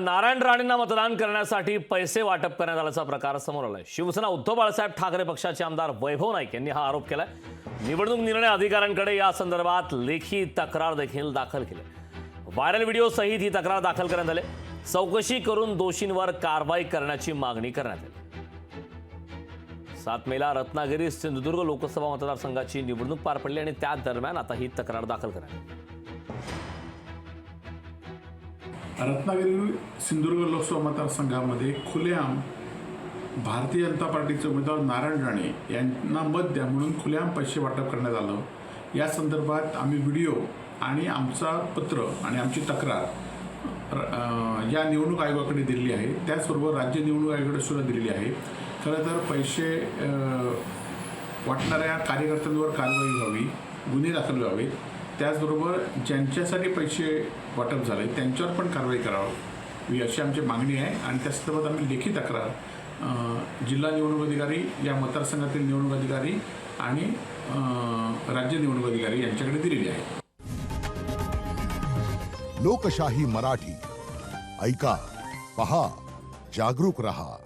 नारायण राणेंना मतदान करण्यासाठी पैसे वाटप करण्यात आल्याचा प्रकार समोर आलाय। शिवसेना उद्धव बाळासाहेब ठाकरे पक्षाचे आमदार वैभव नाईक यांनी हा आरोप केलाय। निवडणूक निर्णय अधिकाऱ्यांकडे या संदर्भात लेखी तक्रार देखील दाखल केली। व्हायरल व्हिडिओ सहित ही तक्रार दाखल करण्यात आली। चौकशी करून दोषींवर कारवाई करण्याची मागणी करण्यात आली। 7 मेला रत्नागिरी सिंधुदुर्ग लोकसभा मतदारसंघाची निवडणूक पार पडली आणि त्या दरम्यान आता ही तक्रार दाखल करण्यात आली। रत्नागिरी सिंधुदुर्ग लोकसभा मतदारसंघामध्ये खुलेआम भारतीय जनता पार्टीचे उमेदवार नारायण राणे यांना मत द्या म्हणून खुलेआम पैसे वाटप करण्यात आलं। या संदर्भात आम्ही व्हिडिओ आणि आमचा पत्र आणि आमची तक्रार या निवडणूक आयोगाकडे दिलेली आहे। त्याचबरोबर राज्य निवडणूक आयोगाकडे सुद्धा दिलेली आहे। खरं तर पैसे वाटणाऱ्या कार्यकर्त्यांवर कारवाई व्हावी, गुन्हे दाखल व्हावेत। त्याचबरोबर ज्यांच्यासाठी पैसे वाटप झाले त्यांच्यावर पण कारवाई करावी अशी आमची मागणी आहे। आणि त्या संदर्भात आम्ही लेखी तक्रार जिल्हा निवडणूक अधिकारी, या मतदारसंघातील निवडणूक अधिकारी आणि राज्य निवडणूक अधिकारी यांच्याकडे दिलेली आहे। लोकशाही मराठी ऐका, पहा, जागरूक रहा।